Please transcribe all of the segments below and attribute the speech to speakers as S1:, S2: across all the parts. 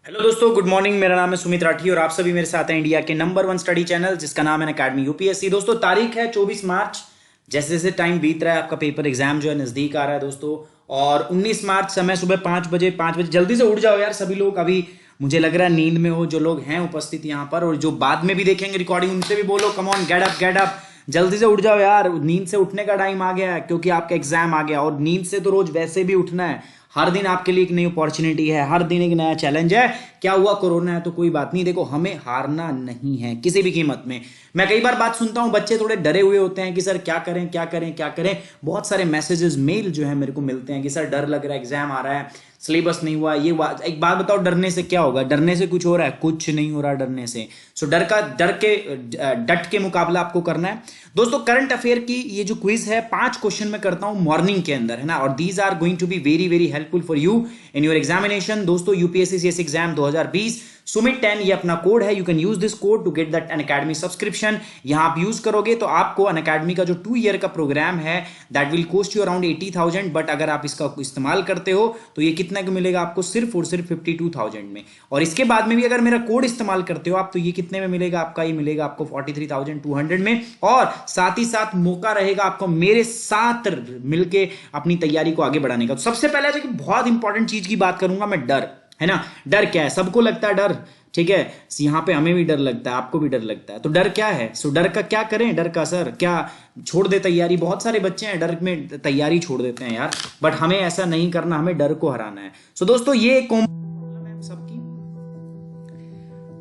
S1: Hello दोस्तों, good morning. मेरा नाम है सुमित राठी और आप सभी मेरे साथ हैं इंडिया के नंबर 1 स्टडी चैनल जिसका नाम है अकेडमी यूपीएससी। दोस्तों, तारीख है 24 मार्च। जैसे जैसे टाइम बीत रहा है आपका पेपर एग्जाम जो है नजदीक आ रहा है दोस्तों। और 19 मार्च समय सुबह 5 बजे। 5 बजे जल्दी से उठ जाओ यार सभी लोग। अभी मुझे लग रहा है नींद में हो जो लोग हैं उपस्थित यहाँ पर, और जो बाद में भी देखेंगे रिकॉर्डिंग उनसे भी बोलो come on, get up get up. जल्दी से उठ जाओ यार, नींद से उठने का टाइम आ गया है क्योंकि आपका एग्जाम आ गया। और नींद से तो रोज वैसे भी उठना है। हर दिन आपके लिए एक नई अपॉर्चुनिटी है, हर दिन एक नया चैलेंज है। क्या हुआ, कोरोना है तो कोई बात नहीं, देखो हमें हारना नहीं है किसी भी कीमत में। मैं कई बार बात सुनता हूं, बच्चे थोड़े डरे हुए होते हैं कि सर क्या करें क्या करें क्या करें। बहुत सारे मैसेजेस मेल जो है मेरे को मिलते हैं कि सर डर लग रहा है, एग्जाम आ रहा है, सिलेबस नहीं हुआ। एक बात बताओ, डरने से क्या होगा? डरने से कुछ हो रहा है? कुछ नहीं हो रहा डरने से। सो डट के मुकाबला आपको करना है दोस्तों। करंट अफेयर की ये जो क्विज है 5 क्वेश्चन मैं करता हूं मॉर्निंग के अंदर, है ना। और these are going to be very very helpful for you in your examination दोस्तों। यूपीएससी सीएस एग्जाम 2020 सुमित 10 ये अपना कोड है। You can use this code to get that Unacademy subscription. यहां आप यूज करोगे तो आपको अनअकैडमी का जो 2 ईयर का प्रोग्राम है that will cost you around 80,000। But अगर आप इसका इस्तेमाल करते हो तो ये कितना को मिलेगा आपको? सिर्फ और सिर्फ 52,000 में। और इसके बाद में भी अगर मेरा कोड इस्तेमाल करते हो आप तो ये कितने में मिलेगा आपका? ये मिलेगा आपको 43,200 में। और साथ ही साथ मौका रहेगा आपको मेरे साथ मिलके अपनी तैयारी को आगे बढ़ाने का। तो सबसे पहले जो बहुत इंपॉर्टेंट चीज की बात करूंगा मैं, डर, है ना। डर क्या है? सबको लगता है डर, ठीक है। यहां पे हमें भी डर लगता है, आपको भी डर लगता है। तो डर क्या है? सो डर का क्या करें? डर का सर क्या छोड़ दे तैयारी? बहुत सारे बच्चे हैं डर में तैयारी छोड़ देते हैं यार। बट हमें ऐसा नहीं करना, हमें डर को हराना है। सो दोस्तों, ये एक प्रॉब्लम है सबकी।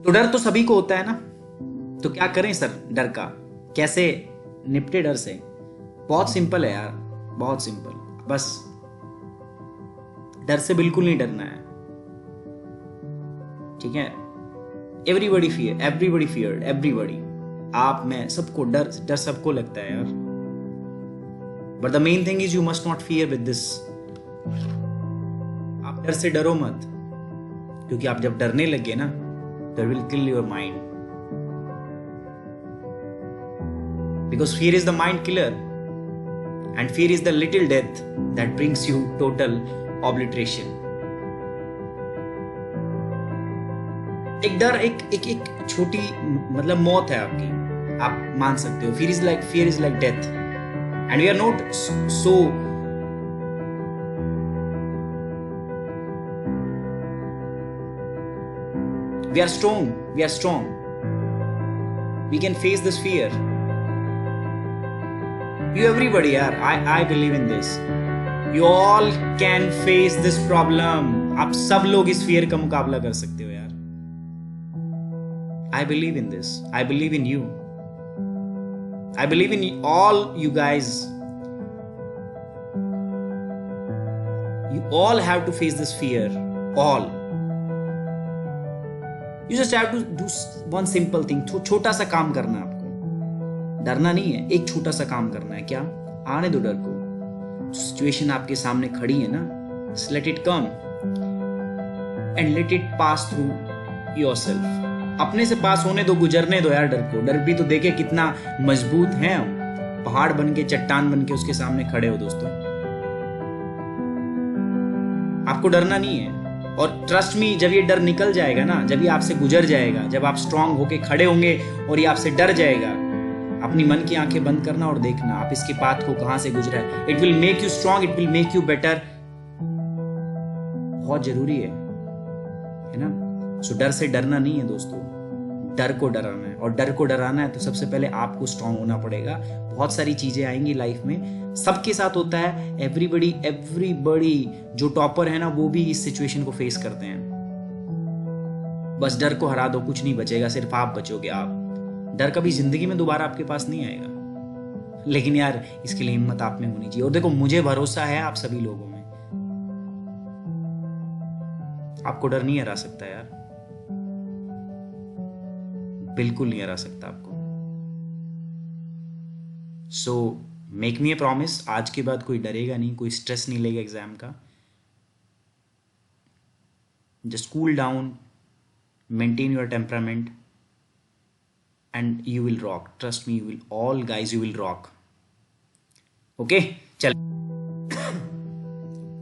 S1: तो डर तो सभी को होता है ना। तो क्या करें सर डर का? कैसे निपटे डर से? बहुत सिंपल है यार, बहुत सिंपल। बस डर से बिल्कुल नहीं डरना है, ठीक है। Everybody fear everybody. आप, मैं, सबको डर डर सबको लगता है यार। But the main thing is you must not fear with this. आप डर से डरो मत, क्योंकि आप जब डरने लगे ना that will kill your mind, because fear is the mind killer and fear is the little death that brings you total obliteration. एक डर एक छोटी मतलब मौत है आपकी, आप मान सकते हो। fear is like death and we are not so we are strong, we can face this fear. You everybody yaar, I believe in this. You all can face this problem. आप सब लोग इस fear का मुकाबला कर सकते हो यार। I believe in this. I believe in you. I believe in all you guys. You all have to face this fear. All. You just have to do one simple thing. छोटा सा काम करना है आपको। डरना नहीं है, एक छोटा सा काम करना है। क्या? आने दो डर को। सिचुएशन आपके सामने खड़ी है ना, just let it come and let it pass through yourself. अपने से पास होने दो, गुजरने दो यार डर को। डर भी तो देखे कितना मजबूत है हम, पहाड़ बन के, चट्टान बन के उसके सामने खड़े हो दोस्तों। आपको डरना नहीं है। और ट्रस्ट मी, जब ये डर निकल जाएगा ना, जब ये आपसे गुजर जाएगा, जब आप स्ट्रांग होके खड़े होंगे और ये आपसे डर जाएगा, अपनी मन की आंखें बंद करना और देखना आप इसके पाथ को कहां से गुजरा है। It will make you strong, it will make you better. बहुत जरूरी है ना। सो डर से डरना नहीं है दोस्तों, डर को डराना है। और डर को डराना है तो सबसे पहले आपको स्ट्रांग होना पड़ेगा। बहुत सारी चीजें आएंगी लाइफ में, सबके साथ होता है। एवरीबडी जो टॉपर है ना वो भी इस सिचुएशन को फेस करते हैं। बस डर को हरा दो, कुछ नहीं बचेगा, सिर्फ आप बचोगे। आप डर कभी जिंदगी में दोबारा आपके पास नहीं आएगा। लेकिन यार इसके लिए हिम्मत आप में होनी चाहिए। और देखो, मुझे भरोसा है आप सभी लोगों में। आपको डर नहीं हरा सकता यार, बिल्कुल नहीं हरा सकता आपको। सो मेक मी ए प्रॉमिस, आज के बाद कोई डरेगा नहीं, कोई स्ट्रेस नहीं लेगा एग्जाम का। Just cool down, maintain your temperament and you will rock. Trust me, you will, all guys, you will rock. Okay, चल।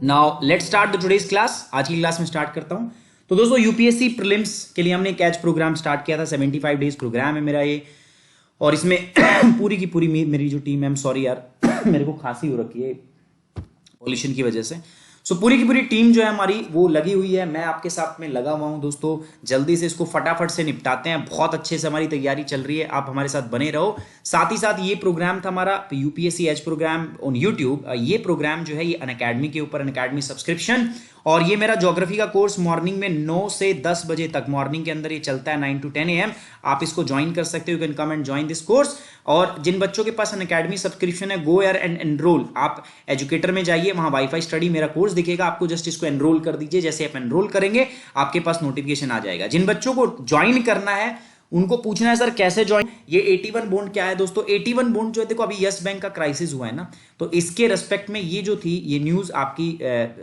S1: Now let's start the today's class. आज की क्लास में स्टार्ट करता हूं। तो दोस्तों यूपीएससी प्रीलिम्स के लिए हमने कैच प्रोग्राम स्टार्ट किया था, 75 डेज प्रोग्राम है मेरा ये, और इसमें पूरी की पूरी मेरी जो टीम है, I'm सॉरी यार मेरे को खांसी हो रखी है पॉल्यूशन की वजह से। सो पूरी की पूरी टीम जो है हमारी वो लगी हुई है, मैं आपके साथ में लगा हुआ हूं दोस्तों। जल्दी से इसको फटाफट से निपटाते हैं, बहुत अच्छे से हमारी तैयारी चल रही है, आप हमारे साथ बने रहो। साथ ही साथ ये प्रोग्राम था हमारा UPSC edge program on YouTube. ये प्रोग्राम जो है ये अनअकैडमी के ऊपर, अनअकैडमी सब्सक्रिप्शन, और ये मेरा ज्योग्राफी का कोर्स मॉर्निंग में 9 से 10 बजे तक मॉर्निंग के अंदर ये चलता है, 9 to 10 AM। आप इसको ज्वाइन कर सकते हो, you can come and join this course. और जिन बच्चों के पास अनअकैडमी सब्सक्रिप्शन है, गो एयर एंड एनरोल। आप एजुकेटर में जाइए, वहां वाईफाई स्टडी मेरा कोर्स दिखेगा आपको, जस्ट इसको एनरोल कर दीजिए। जैसे आप एनरोल करेंगे आपके पास नोटिफिकेशन आ जाएगा। जिन बच्चों को ज्वाइन करना है उनको पूछना है सर कैसे ज्वाइन। ये 81 बॉन्ड क्या है दोस्तों? 81 बॉन्ड जो है, देखो अभी यस बैंक का क्राइसिस हुआ है ना, तो इसके रेस्पेक्ट में ये जो थी, ये न्यूज आपकी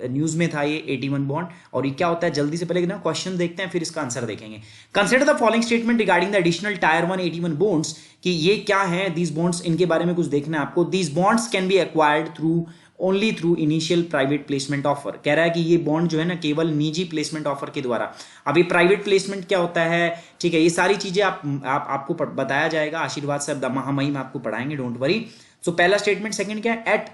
S1: न्यूज में था ये 81 बॉन्ड। और ये क्या होता है, जल्दी से पहले ना क्वेश्चन देखते हैं फिर इसका आंसर देखेंगे। Consider the following statement regarding the additional tyre 1 81 bonds, कि ये क्या है दीज बॉन्ड्स, इनके बारे में कुछ देखना है आपको। These bonds can be acquired through only through initial private placement offer. कह रहा है कि ये बॉन्ड जो है ना केवल निजी प्लेसमेंट ऑफर के द्वारा। अभी प्राइवेट प्लेसमेंट क्या होता है, ठीक है, ये सारी चीजें आपको बताया जाएगा। आशीर्वाद साहब महामहिम आपको पढ़ाएंगे, डोंट वरी। सो पहला स्टेटमेंट। सेकंड क्या है, eight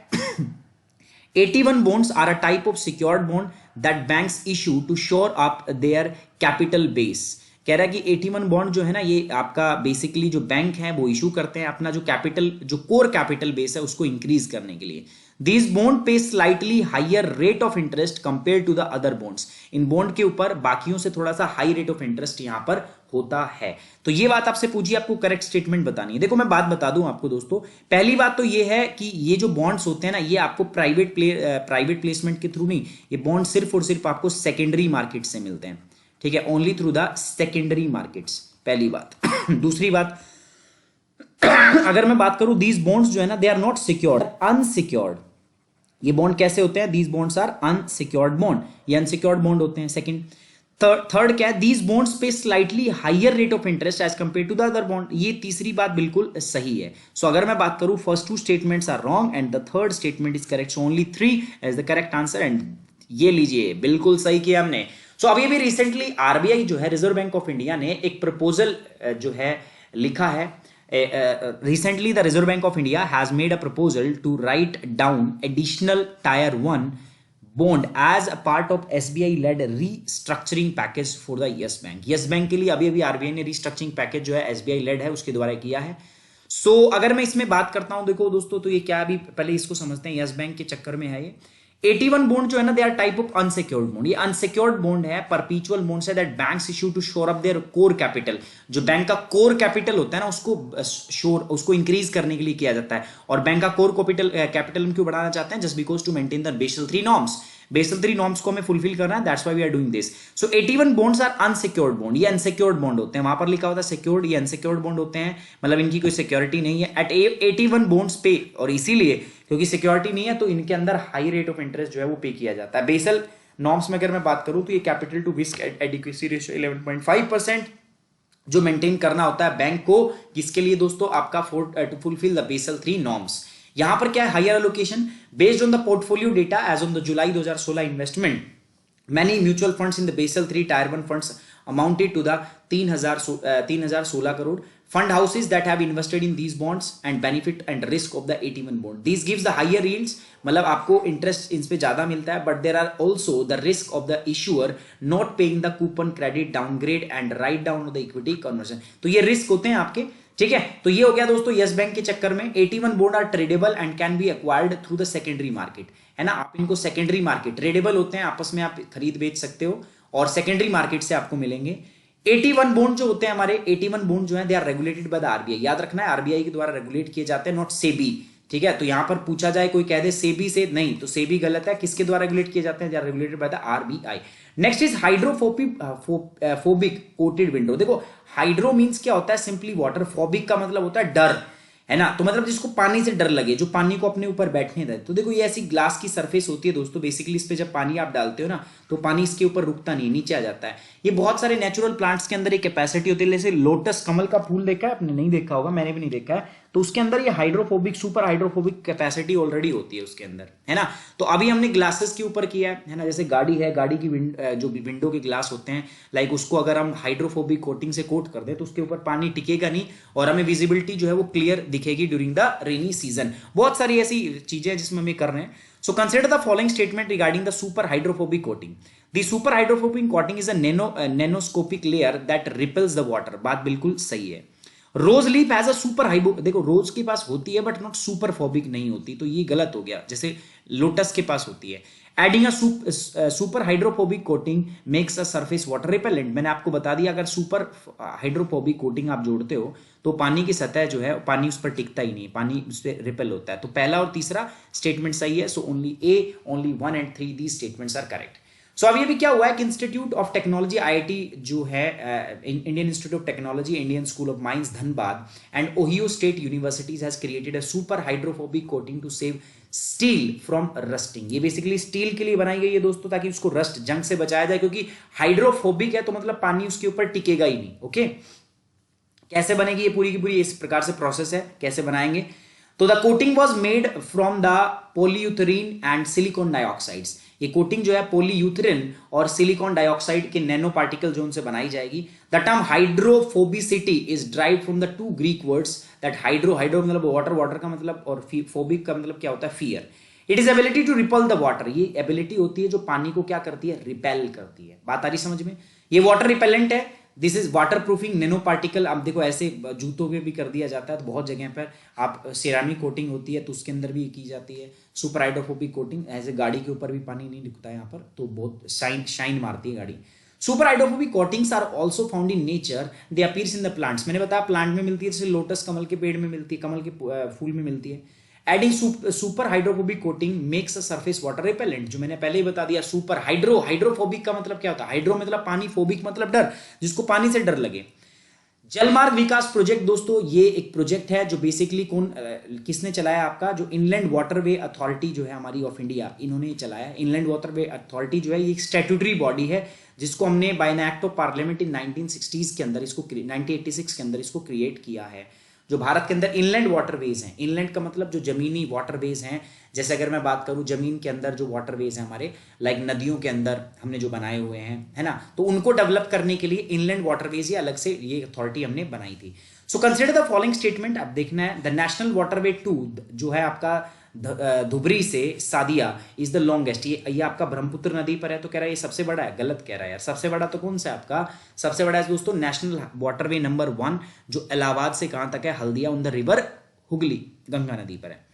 S1: 81 bonds are a type of secured bond that banks issue to shore up their capital base। कह रहा है कि 81 बॉन्ड जो है ना, ये आपका बेसिकली जो बैंक है वो इशू करते हैं अपना जो कैपिटल, जो कोर कैपिटल बेस है उसको इंक्रीज करने के लिए। This bond pay slightly higher rate of interest compare to the other bonds. इन बॉन्ड के ऊपर बाकियों से थोड़ा सा हाई रेट ऑफ इंटरेस्ट यहां पर होता है। तो ये बात आपसे पूछी, आपको करेक्ट स्टेटमेंट बतानी है। देखो मैं बात बता दूं आपको दोस्तों, पहली बात तो ये है कि ये जो बॉन्ड्स होते हैं ना, ये आपको प्राइवेट प्लेसमेंट के थ्रू नहीं, ये बॉन्ड सिर्फ और सिर्फ आपको सेकेंडरी मार्केट से मिलते हैं, ठीक है, only through the secondary markets, पहली बात। दूसरी बात, अगर मैं बात करूं, दीज बॉन्ड्स जो है ना, they are not secured, unsecured. ये बॉन्ड कैसे होते हैं, these bonds are unsecured bond, ये अनसिक्योर्ड बॉन्ड होते हैं। सेकंड, थर्ड क्या है, these bonds pay slightly higher rate of interest as compare to the other bond. ये तीसरी बात बिल्कुल सही है। सो अगर मैं बात करूं, first 2 statements are wrong and the third statement is correct, so only 3 as the correct answer. And ये लीजिए, बिल्कुल सही किया हमने। सो अभी भी रिसेंटली आरबीआई जो है, रिजर्व बैंक ऑफ इंडिया ने एक प्रपोजल जो है लिखा है। Recently the Reserve Bank of India has made a proposal to write down additional tier 1 bond as a part of SBI led restructuring package for the Yes Bank। Yes Bank के लिए अभी अभी RBI ने restructuring package जो है SBI led है उसके द्वारा किया है। सो अगर मैं इसमें बात करता हूं, देखो दोस्तों, तो ये क्या, अभी पहले इसको समझते हैं। यस बैंक के चक्कर में है ये 81 बॉन्ड जो है ना, they are type of unsecured bond. ये अनसिक्योर्ड बॉन्ड है, परपीचुअल बॉन्ड है that banks issue to shore up their core capital. जो बैंक का कोर कैपिटल होता है ना, उसको इंक्रीज करने के लिए किया जाता है। और बैंक का कोर कैपिटल हम क्यों बढ़ाना चाहते हैं, just because to maintain the Basel 3 norms. Basel 3 norms को हमें फुलफिल करना है, that's why we are doing this. So 81 bonds are unsecured bond, ये अनसिक्योर्ड बॉन्ड होते हैं। वहां पर लिखा होता है सिक्योर्ड, ये अनसिक्योर्ड बॉन्ड होते हैं, मतलब इनकी कोई सिक्योरिटी नहीं है एट 81 बॉन्ड्स पे। और इसीलिए क्योंकि सिक्योरिटी नहीं है तो इनके अंदर हाई रेट ऑफ इंटरेस्ट जो है वो पे किया जाता है। बेसल नॉर्म्स में अगर मैं बात करूं तो ये capital to risk adequacy ratio 11.5% जो मेंटेन करना होता है बैंक को, किसके लिए दोस्तों, आपका to fulfil the Basel 3 norms. यहां पर क्या है, higher allocation based on the portfolio data as on the July 2016 investment many mutual funds in the Basel 3 tier 1 funds amounted to the 3016 crore. Fund houses that have invested in these bonds and benefit and risk of the 81 bond. These gives the higher yields, मतलब आपको interest in पे ज्यादा मिलता है, but there are also the risk of the issuer not paying the coupon, credit downgrade and write down of the equity conversion। तो ये risk होते हैं आपके, ठीक है। तो ये हो गया दोस्तों यस बैंक के चक्कर में। 81 bond are tradeable and can be acquired through the secondary market, है ना। आप इनको सेकेंडरी मार्केट, ट्रेडेबल होते हैं, आपस में आप खरीद बेच सकते हो और सेकेंडरी मार्केट से आपको मिलेंगे। 81 बॉन्ड जो होते हैं हमारे, 81 बॉन्ड जो है they are regulated by the RBI. याद रखना है आरबीआई के द्वारा रेगुलेट किए जाते हैं, नॉट सेबी, ठीक है। तो यहां पर पूछा जाए, कोई कह दे सेबी से, नहीं, तो सेबी गलत है। किसके द्वारा रेगुलेट किए जाते हैं, they are regulated by the RBI. Next is hydrophobic coated window. देखो हाइड्रो मींस क्या होता है, सिंपली वाटर, फोबिक का मतलब होता है डर, है ना। तो मतलब जिसको पानी से डर लगे, जो पानी को अपने ऊपर बैठने दे। तो देखो ये ऐसी ग्लास की सरफेस होती है दोस्तों, बेसिकली इस पे जब पानी आप डालते हो ना तो पानी इसके ऊपर रुकता नहीं, नीचे आ जाता है। ये बहुत सारे नेचुरल प्लांट्स के अंदर एक कैपेसिटी होती है। जैसे लोटस कमल का फूल देखा है आपने, नहीं देखा होगा, मैंने भी नहीं देखा है। तो उसके अंदर ये hydrophobic super hydrophobic capacity already होती है उसके अंदर, है ना। तो अभी हमने ग्लासेस के ऊपर किया है ना, जैसे गाड़ी है, गाड़ी की जो विंडो के ग्लास होते हैं, लाइक उसको अगर हम हाइड्रोफोबिक कोटिंग से कोट कर दें तो उसके ऊपर पानी टिकेगा नहीं और हमें विजिबिलिटी जो है वो क्लियर दिखेगी ड्यूरिंग द रेनी सीजन। बहुत सारी ऐसी चीजें हैं जिसमें हम ये कर रहे हैं। So consider the following statement regarding the super hydrophobic coating. The super hydrophobic coating is a nanoscopic layer that repels the water. बात बिल्कुल सही है। रोज लीफ एज अ सुपर हाइबो, देखो रोज के पास होती है बट नॉट सुपर फोबिक नहीं होती, तो ये गलत हो गया, जैसे लोटस के पास होती है। Adding a super hydrophobic coating makes a surface water repellent. मैंने आपको बता दिया अगर सुपर हाइड्रोफोबिक कोटिंग आप जोड़ते हो तो पानी की सतह जो है पानी उस पर टिकता ही नहीं, पानी उस पर रिपेल होता है। तो पहला और तीसरा स्टेटमेंट सही है। So only A, only 1 and 3 these statements are correct. So अभी क्या हुआ है कि इंस्टीट्यूट ऑफ टेक्नोलॉजी आईआईटी जो है Indian Institute of Technology, Indian School of Mines Dhanbad and Ohio State universities has created a super hydrophobic coating to save steel from rusting. ये basically steel के लिए बनाई गई है दोस्तों, ताकि उसको रस्ट जंग से बचाया जाए, क्योंकि हाइड्रोफोबिक है तो मतलब पानी उसके ऊपर टिकेगा ही नहीं। ओके, कैसे बनेगी ये पूरी की पूरी, इस प्रकार से प्रोसेस है, कैसे बनाएंगे। तो the coating was made from the polyurethane and silicon dioxides. ये कोटिंग जो है पोलीयूथरीन और सिलिकॉन डाइऑक्साइड के नैनो पार्टिकल जो उनसे बनाई जाएगी। The term hydrophobicity is derived from the 2 Greek words that hydro मतलब वाटर, वाटर का मतलब, और फोबिक का मतलब क्या होता है, fear. It is ability to repel the water. ये एबिलिटी होती है जो पानी को क्या करती है, रिपेल करती है। बात आ रही समझ में। ये वाटर रिपेलेंट है। This is water proofing nano particle. आप देखो ऐसे जूतों पे भी कर दिया जाता है, तो बहुत जगह पर आप सिरामिक कोटिंग होती है तो उसके अंदर भी की जाती है सुपर हाइड्रोफोबिक कोटिंग। ऐसे गाड़ी के ऊपर भी पानी नहीं दिखता है यहाँ पर, तो बहुत शाइन मारती है गाड़ी। Super hydrophobic coatings are also found in nature, they appears in the plants. मैंने बताया प्लांट में मिलती है, जैसे लोटस कमल के पेड़ में मिलती है, कमल के फूल में मिलती है। Adding super hydrophobic coating makes a surface water repellent, जो मैंने पहले ही बता दिया। सुपर हाइड्रोफोबिक का मतलब क्या होता है, हाइड्रो मतलब पानी, फोबिक मतलब डर, जिसको पानी से डर लगे। जलमार्ग विकास प्रोजेक्ट दोस्तों, ये एक प्रोजेक्ट है जो बेसिकली किसने चलाया, आपका जो इनलैंड वाटरवे अथॉरिटी जो है हमारी ऑफ इंडिया, इन्होंने चलाया। इनलैंड वाटरवे अथॉरिटी जो है ये एक स्टैट्यूटरी बॉडी है, जिसको हमने by an act of parliament in 1960s के अंदर इसको 1986 के अंदर इसको क्रिएट किया है। जो भारत के अंदर इनलैंड वाटरवेज हैं, इनलैंड का मतलब जो जमीनी वाटरवेज हैं, जैसे अगर मैं बात करूं जमीन के अंदर जो वाटरवेज हैं हमारे, लाइक नदियों के अंदर हमने जो बनाए हुए हैं, है ना, तो उनको डेवलप करने के लिए इनलैंड वाटरवेज ये अलग से ये अथॉरिटी हमने बनाई थी। So consider the following statement. अब देखना है द नेशनल वाटरवे 2 जो है आपका धुबरी से सादिया इज द लॉन्गेस्ट। ये आपका ब्रह्मपुत्र नदी पर है, तो कह रहा है ये सबसे बड़ा है। गलत कह रहा है यार, सबसे बड़ा तो कौन सा है आपका, सबसे बड़ा है दोस्तों नेशनल वाटरवे नंबर 1 जो इलाहाबाद से कहां तक है, Haldia on the river Hooghly, Ganga नदी पर है।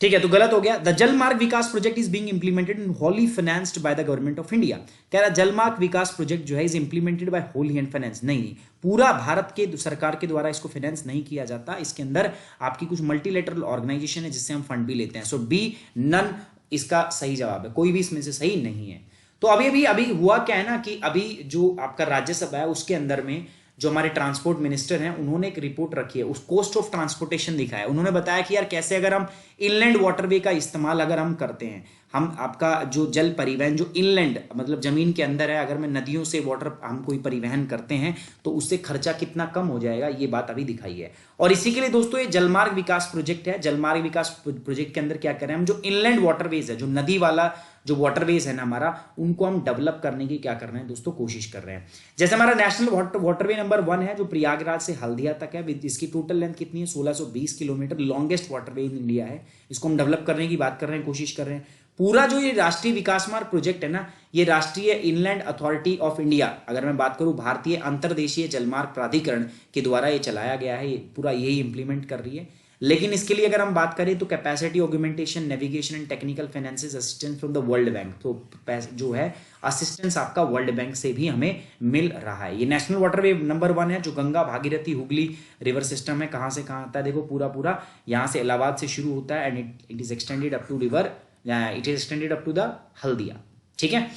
S1: ठीक है, तो गलत हो गया। The Jal Marg Vikas project is being implemented and wholly financed by the government of India. कह रहा जलमार्ग विकास प्रोजेक्ट जो है is implemented by wholly and finance. नहीं, पूरा भारत के सरकार के द्वारा इसको फाइनेंस नहीं किया जाता। इसके अंदर आपकी कुछ मल्टीलेटरल ऑर्गेनाइजेशन है जिससे हम फंड भी लेते हैं। सो बी नन इसका सही जवाब है, कोई भी इसमें से सही नहीं है। तो अभी हुआ क्या है ना कि अभी जो आपका राज्यसभा है उसके अंदर में जो हमारे ट्रांसपोर्ट मिनिस्टर हैं उन्होंने एक रिपोर्ट रखी है, उस कॉस्ट ऑफ ट्रांसपोर्टेशन दिखाया। उन्होंने बताया कि यार कैसे अगर हम इनलैंड वाटरवे का इस्तेमाल अगर हम करते हैं, हम आपका जो जल परिवहन जो इनलैंड मतलब जमीन के अंदर है, अगर मैं नदियों से वाटर हम कोई परिवहन करते हैं तो उससे खर्चा कितना कम हो जाएगा, ये बात अभी दिखाई है। और इसी के लिए दोस्तों ये जलमार्ग विकास प्रोजेक्ट है। जलमार्ग विकास प्रोजेक्ट के अंदर क्या कर रहे हैं हम, जो इनलैंड वाटरवेज है, जो नदी वाला जो वाटरवेज है ना हमारा, उनको हम डेवलप करने की क्या कर रहे हैं दोस्तों, कोशिश कर रहे हैं। जैसे हमारा नेशनल वाटरवे नंबर 1 है जो प्रयागराज से हल्दिया तक है, इसकी टोटल लेंथ कितनी है, 1620 kilometre, longest waterway in India है। इसको हम डेवलप करने की बात कर रहे हैं, कोशिश कर रहे हैं। पूरा जो ये राष्ट्रीय विकास मार्ग प्रोजेक्ट है ना, ये राष्ट्रीय इनलैंड अथॉरिटी ऑफ इंडिया, अगर मैं बात करूं भारतीय अंतर्देशीय जलमार्ग प्राधिकरण के द्वारा ये चलाया गया है, ये पूरा यही इंप्लीमेंट कर रही है। लेकिन इसके लिए अगर हम बात करें तो capacity augmentation, navigation and technical finances assistance from the world bank, तो जो है असिस्टेंस आपका वर्ल्ड बैंक से भी हमें मिल रहा है। ये नेशनल वाटरवे नंबर 1 है जो गंगा भागीरथी हुगली रिवर सिस्टम है। कहां से कहां आता है देखो, पूरा यहां से इलाहाबाद से शुरू होता है and it is extended up to river, it is extended up to the Haldia. ठीक है,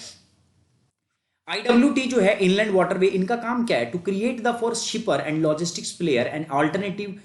S1: IWT जो है इनलैंड वाटरवे, इनका काम क्या है, to create the for shipper and logistics player and alternative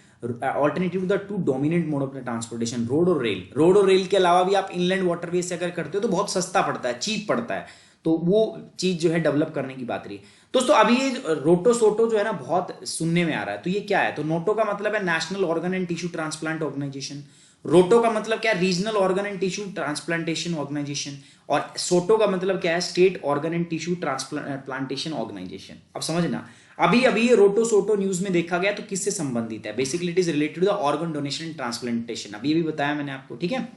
S1: the 2 dominant mode of the transportation, road और रेल। रोड और रेल के अलावा भी आप इनलैंड वाटरवे से अगर करते हो तो बहुत सस्ता पड़ता है, चीप पड़ता है। तो वो चीज जो है डेवलप करने की बात रही। दोस्तों अभी ये रोटो सोटो जो है ना बहुत सुनने में आ रहा है, तो ये क्या है? तो नोटो का मतलब है national organ and tissue transplant organisation, ROTTO का मतलब क्या है? Regional organ and tissue transplantation organisation, और सोटो का मतलब क्या है? State organ and tissue transplantation organisation. अब समझना, अभी अभी ये रोटो सोटो न्यूज में देखा गया तो किससे संबंधित है? Basically it is related to the organ donation and transplantation. अभी भी बताया मैंने आपको, ठीक है।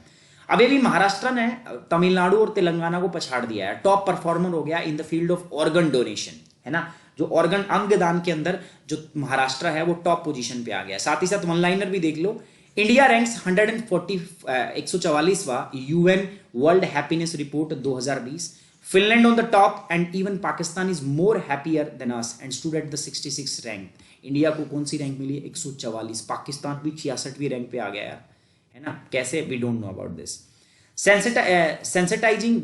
S1: अभी अभी महाराष्ट्र ने तमिलनाडु और तेलंगाना को पछाड़ दिया है, टॉप परफॉर्मर हो गया in the field of organ donation, है ना। जो ऑर्गन अंग दान के अंदर जो महाराष्ट्र है वो टॉप पोजीशन पे आ गया। साथ ही साथ वन लाइनर भी देख लो, इंडिया रैंक्स 144वां UN world happiness report 2020, Finland on the top and even Pakistan is more happier than us and stood at the 66 rank. India को कौन सी रैंक मिली? 144, पाकिस्तान भी 66वीं रैंक पे आ गया यार, है ना। कैसे? We don't know about this. Sensitizing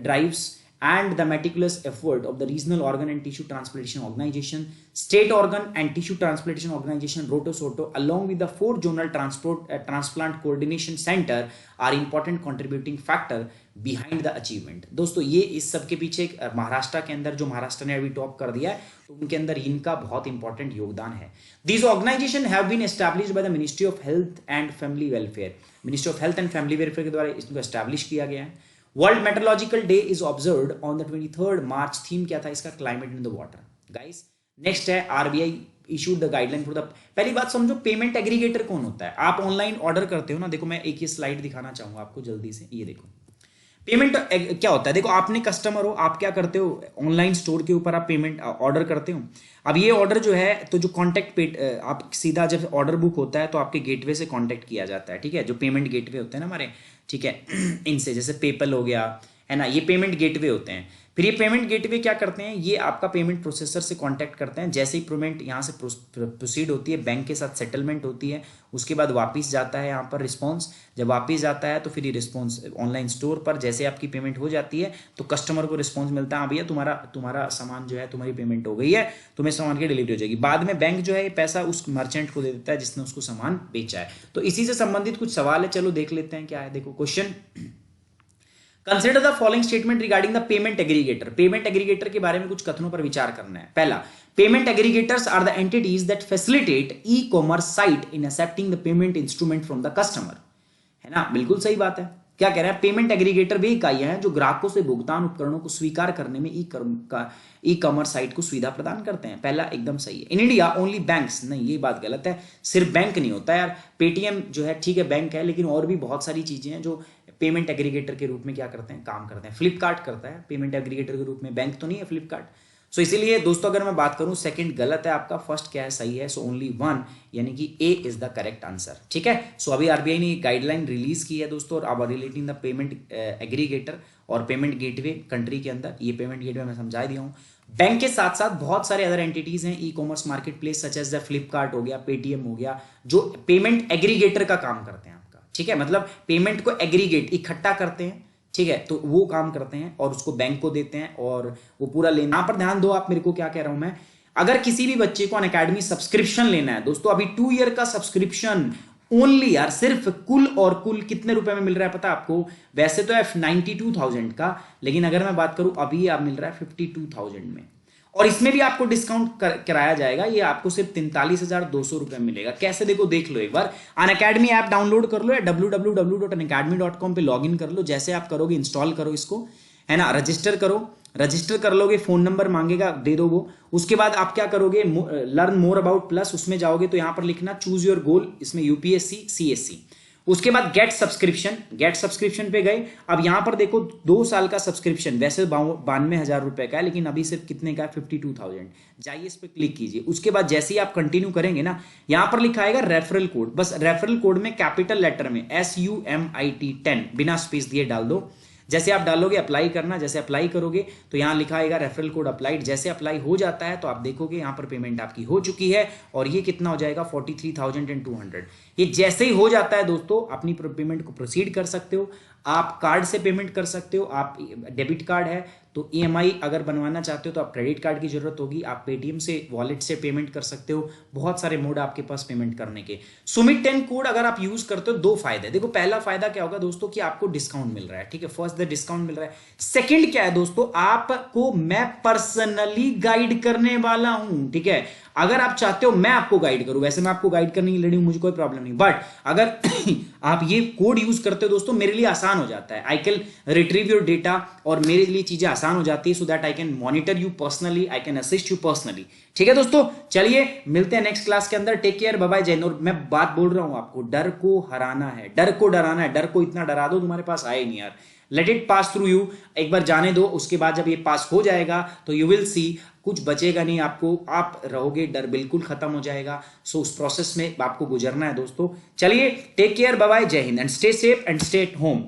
S1: drives and the meticulous effort of the regional organ and tissue transplantation organization, state organ and tissue transplantation organization roto soto, along with the 4 zonal transplant coordination center are important contributing factor behind the achievement। दोस्तों ये इस सब के पीछे महाराष्ट्र के अंदर, जो महाराष्ट्र ने अभी टॉप कर दिया है, तो उनके अंदर इनका बहुत इंपॉर्टेंट योगदान है। These organizations have been established by the Ministry of Health and Family Welfare, ministry of health and family welfare के द्वारा इसको एस्टैब्लिश किया गया है। World meteorological day is observed on the 23rd March. Theme क्या था इसका? Climate in the water. Guys next है RBI issued the guideline for the, पहली बात समझो पेमेंट एग्रीगेटर कौन होता है। आप ऑनलाइन ऑर्डर करते हो ना, देखो मैं एक ये स्लाइड दिखाना चाहूंगा आपको जल्दी से, ये देखो पेमेंट क्या होता है। देखो आपने कस्टमर हो, आप क्या करते हो, ऑनलाइन स्टोर के ऊपर आप पेमेंट ऑर्डर करते हो। अब ये ऑर्डर जो है, तो जो कॉन्टैक्ट पे आप सीधा जब ऑर्डर बुक होता है तो आपके गेटवे से कॉन्टैक्ट किया जाता है, ठीक है। जो पेमेंट गेटवे होते हैं ना हमारे, ठीक है, इनसे, जैसे पेपल हो गया, है ना, ये पेमेंट गेटवे होते हैं। फिर ये पेमेंट गेटवे क्या करते हैं? ये आपका पेमेंट प्रोसेसर से कांटेक्ट करते हैं। जैसे ही पेमेंट यहाँ से प्रोसीड होती है, बैंक के साथ सेटलमेंट होती है, उसके बाद वापस जाता है यहाँ पर रिस्पॉन्स। जब वापस जाता है तो फिर ये रिस्पॉन्स ऑनलाइन स्टोर पर, जैसे आपकी पेमेंट हो जाती है तो कस्टमर को रिस्पॉन्स मिलता है, हाँ भैया तुम्हारा सामान जो है, तुम्हारी पेमेंट हो गई है, तुम्हें सामान की डिलीवरी हो जाएगी। बाद में बैंक जो है ये पैसा उस मर्चेंट को दे देता है जिसने उसको सामान बेचा है। तो इसी से संबंधित कुछ सवाल है, चलो देख लेते हैं क्या है। देखो question, consider the following statement regarding the payment aggregator. Payment aggregator के बारे में कुछ कथनों पर विचार करना है। पहला, payment aggregators are the entities that facilitate e commerce site in accepting the payment instrument from the customer, है ना। बिल्कुल सही बात है। क्या कह रहा है? पेमेंट एग्रीगेटर वे इकाइयां हैं जो ग्राहकों से भुगतान उपकरणों को स्वीकार करने में ई कॉमर्स साइट को सुविधा प्रदान करते हैं। पहला एकदम सही है। इन इंडिया ओनली बैंक्स, नहीं ये बात गलत है, सिर्फ बैंक नहीं होता यार। पेटीएम जो है ठीक है बैंक है, लेकिन और भी बहुत सारी चीजें हैं जो पेमेंट एग्रीगेटर के रूप में क्या करते हैं, काम करते हैं। फ्लिपकार्ट करता है पेमेंट एग्रीगेटर के रूप में, बैंक तो नहीं है फ्लिपकार्ट। सो इसीलिए दोस्तों अगर मैं बात करूं, सेकंड गलत है आपका, फर्स्ट क्या है, सही है। सो ओनली वन, यानी कि ए इज द करेक्ट आंसर, ठीक है। सो अभी आरबीआई ने गाइडलाइन रिलीज की है दोस्तों, और अब रिलेटिंग द पेमेंट एग्रीगेटर और पेमेंट गेटवे कंट्री के अंदर, ये पेमेंट गेटवे मैं समझा दिया हूँ। बैंक के साथ साथ बहुत सारे अदर एंटिटीज हैं e commerce market place such as the Flipkart हो गया, पेटीएम हो गया, जो पेमेंट एग्रीगेटर का काम करते हैं आपका, ठीक है। मतलब पेमेंट को एग्रीगेट, इकट्ठा करते हैं, ठीक है, तो वो काम करते हैं और उसको बैंक को देते हैं और वो पूरा लेना। यहां पर ध्यान दो आप, मेरे को क्या कह रहा हूं मैं, अगर किसी भी बच्चे को अनअकैडमी सब्सक्रिप्शन लेना है दोस्तों, अभी 2 ईयर का सब्सक्रिप्शन ओनली यार, सिर्फ कुल कितने रुपए में मिल रहा है पता है आपको? वैसे तो है 92,000 का, लेकिन अगर मैं बात करूं अभी आप मिल रहा है 52,000 में, और इसमें भी आपको डिस्काउंट कराया जाएगा। ये आपको सिर्फ 43,200 रुपए मिलेगा। कैसे? देखो देख लो एक बार, अनअकैडमी ऐप डाउनलोड कर लो या www.unacademy.com पे लॉगिन कर लो। जैसे आप करोगे, इंस्टॉल करो इसको, है ना, रजिस्टर करो, रजिस्टर कर लोगे, फोन नंबर मांगेगा, दे दो वो। उसके बाद आप क्या करोगे, लर्न मोर अबाउट प्लस, उसमें जाओगे तो यहां पर लिखना चूज योर गोल, इसमें यूपीएससी सीएससी। उसके बाद गेट सब्सक्रिप्शन पे गए। अब यहां पर देखो 2 साल का सब्सक्रिप्शन वैसे 92,000 रुपए का है, लेकिन अभी सिर्फ कितने का है, 52,000। जाइए इस पे क्लिक कीजिए। उसके बाद जैसे ही आप कंटिन्यू करेंगे ना, यहां पर लिखा आएगा रेफरल कोड, बस रेफरल कोड में कैपिटल लेटर में SUMIT 10 बिना स्पेस दिए डाल दो। जैसे आप डालोगे अप्लाई करना, जैसे अप्लाई करोगे तो यहाँ लिखा आएगा रेफरल कोड अप्लाइड। जैसे अप्लाई हो जाता है तो आप देखोगे यहाँ पर पेमेंट आपकी हो चुकी है, और ये कितना हो जाएगा 43,200। ये जैसे ही हो जाता है दोस्तों, अपनी पेमेंट को प्रोसीड कर सकते हो। आप कार्ड से पेमेंट कर सकते हो, आप डेबिट कार्ड है तो ईएमआई अगर बनवाना चाहते हो तो आप क्रेडिट कार्ड की जरूरत होगी, आप पेटीएम से वॉलेट से पेमेंट कर सकते हो, बहुत सारे मोड आपके पास पेमेंट करने के। सुमित 10 कोड अगर आप यूज करते हो, दो फायदे। देखो पहला फायदा क्या होगा दोस्तों कि आपको डिस्काउंट मिल रहा है, ठीक है, फर्स्ट द डिस्काउंट मिल रहा है। सेकंड क्या है दोस्तों, आपको मैं पर्सनली गाइड करने वाला हूं, ठीक है। अगर आप चाहते हो मैं आपको गाइड करूं, वैसे मैं आपको गाइड करने की लड़ी हूं, मुझे कोई प्रॉब्लम नहीं, बट अगर आप ये कोड यूज करते हो दोस्तों, मेरे लिए आसान हो जाता है। I can retrieve your data और मेरे लिए चीजें आसान हो जाती है, so that I can monitor you personally, I can assist you personally. ठीक है दोस्तों, चलिए मिलते हैं नेक्स्ट क्लास के अंदर। टेक केयर, बाय बाय, जय हिंद। और मैं बात बोल रहा हूं आपको, डर को हराना है, डर को डराना है, डर को इतना डरा दो तुम्हारे पास आए नहीं यार। Let it pass through you, एक बार जाने दो, उसके बाद जब ये पास हो जाएगा तो यू विल सी कुछ बचेगा नहीं आपको, आप रहोगे, डर बिल्कुल खत्म हो जाएगा। सो उस प्रोसेस में आपको गुजरना है दोस्तों। चलिए टेक केयर, बाय बाय, जय Hind, and stay safe and stay at home.